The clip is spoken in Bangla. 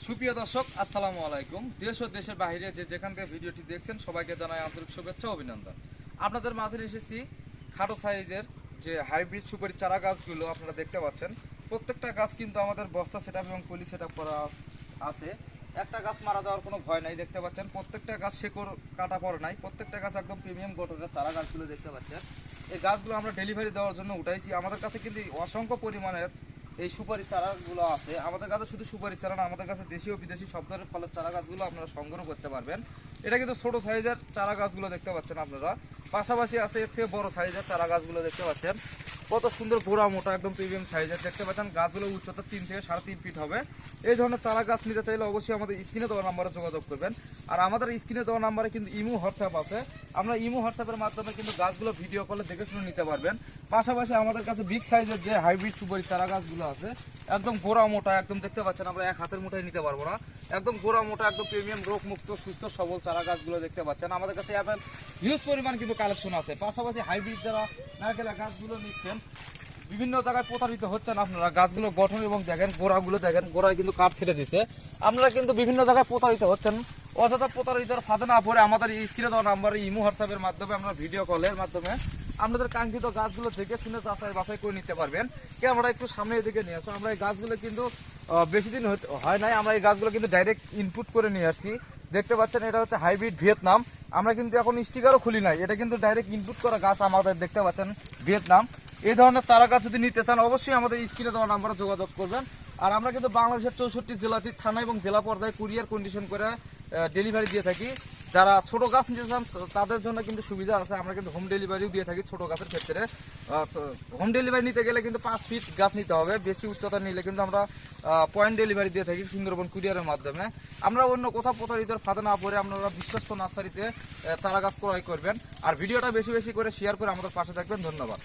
সুপ্রিয় দর্শক আসসালামু আলাইকুম। দেশ ও দেশের বাইরে যেখান থেকে ভিডিওটি দেখছেন সবাইকে জানাই আন্তরিক শুভেচ্ছা ও অভিনন্দন। আপনাদের মাঝে এসেছি খাটো সাইজের যে হাইব্রিড সুপারি চারা গাছগুলো আপনারা দেখতে পাচ্ছেন। প্রত্যেকটা গাছ কিন্তু আমাদের বস্তা সেটআপ এবং পলি সেটআপ করা আছে। একটা গাছ মারা যাওয়ার কোনো ভয় নাই। দেখতে পাচ্ছেন প্রত্যেকটা গাছ শেকড় কাটা পড়ে নাই। প্রত্যেকটা গাছ একদম প্রিমিয়াম গঠনের চারা গাছগুলো দেখতে পাচ্ছেন। এই গাছগুলো আমরা ডেলিভারি দেওয়ার জন্য উঠাইছি। আমাদের কাছে কিন্তু অসংখ্য পরিমাণের এই সুপারি চারাগুলো আছে। আমাদের কাছে শুধু সুপারি চারা না, আমাদের কাছে দেশি ও বিদেশি সব ধরনের ফলের চারা গাছগুলো আপনারা সংগ্রহ করতে পারবেন। এটা কিন্তু ছোট সাইজের চারা গাছগুলো দেখতে পাচ্ছেন আপনারা। পাশাপাশি আছে এর থেকে বড় সাইজের চারা গাছগুলো দেখতে পাচ্ছেন। কত সুন্দর গোড়া মোটা একদম প্রিমিয়াম সাইজের দেখতে পাচ্ছেন। গাছগুলোর উচ্চতা 3 থেকে 3.5 ফিট হবে। এই ধরনের চারা গাছ নিতে চাইলে অবশ্যই আমাদের স্ক্রিনে দেওয়া নাম্বারে যোগাযোগ করবেন। আর আমাদের স্ক্রিনে দেওয়া নাম্বারে কিন্তু ইমো হোয়াটসঅ্যাপ আছে। আমরা ইমো হোয়াটসঅ্যাপের মাধ্যমে কিন্তু গাছগুলো ভিডিও কলে দেখে শুনে নিতে পারবেন। পাশাপাশি আমাদের কাছে বিগ সাইজের যে হাইব্রিড সুপারি চারা গাছগুলো আছে, একদম গোড়া মোটা একদম দেখতে পাচ্ছেন। আমরা এক হাতের মুঠায় নিতে পারবো না। একদম গোড়া মোটা একদম প্রিমিয়াম রোগমুক্ত সুস্থ সবল চারা গাছগুলো দেখতে পাচ্ছেন। আমাদের কাছে হিউজ পরিমাণ কিন্তু কালেকশন আছে। পাশাপাশি হাইব্রিড যারা নারকেলের গাছগুলো নিচ্ছেন, বিভিন্ন জায়গায় প্রতারিত হচ্ছেন আপনারা। গাছগুলো গঠন এবং দেখেন গোড়াগুলো দেখেন, গোড়ায় কিন্তু কাঠ ছেড়ে দিচ্ছে। আপনারা কিন্তু বিভিন্ন জায়গায় প্রতারিত হচ্ছেন। অযথা প্রতারিতার ফাঁদে না পড়ে আমাদের স্ক্রিনে দেওয়া নাম্বারে ইমো হোয়াটসঅ্যাপের মাধ্যমে আমরা ভিডিও কলের মাধ্যমে আপনাদের কাঙ্ক্ষিত গাছগুলো দেখে শুনে যাচাই বাছাই করে নিতে পারবেন। আমরা একটু সামনের দিকে নিয়ে আসো। আমরা এই গাছগুলো কিন্তু বেশি দিন হয় নাই। আমরা এই গাছগুলো কিন্তু ডাইরেক্ট ইনপুট করে নিয়ে আসছি। দেখতে পাচ্ছেন এটা হচ্ছে হাইব্রিড ভিয়েতনাম। আমরা কিন্তু এখন স্টিকারও খুলি নাই, এটা কিন্তু ডাইরেক্ট ইনপুট করা গাছ আমাদের। দেখতে পাচ্ছেন ভিয়েতনাম। এই ধরনের চারা গাছ যদি নিতে চান অবশ্যই আমাদের স্ক্রিনে দেওয়া নাম্বারে যোগাযোগ করবেন। আর আমরা কিন্তু বাংলাদেশের 64 জেলাতে থানা এবং জেলা পর্যায়ে কুরিয়ার কন্ডিশন করে ডেলিভারি দিয়ে থাকি। যারা ছোট গাছ নিতে চান তাদের জন্য কিন্তু সুবিধা আছে। আমরা কিন্তু হোম ডেলিভারিও দিয়ে থাকি ছোট গাছের ক্ষেত্রে। হোম ডেলিভারি নিতে গেলে কিন্তু 5 ফিট গাছ নিতে হবে। বেশি উচ্চতা নিলে কিন্তু আমরা পয়েন্ট ডেলিভারি দিয়ে থাকি সুন্দরবন কুরিয়ারের মাধ্যমে। আমরা অন্য কোথাও প্রতারিতার ফাঁদে না পড়ে আপনারা বিশ্বস্ত নার্সারিতে চারা গাছ ক্রয় করবেন। আর ভিডিওটা বেশি বেশি করে শেয়ার করে আমাদের পাশে থাকবেন। ধন্যবাদ।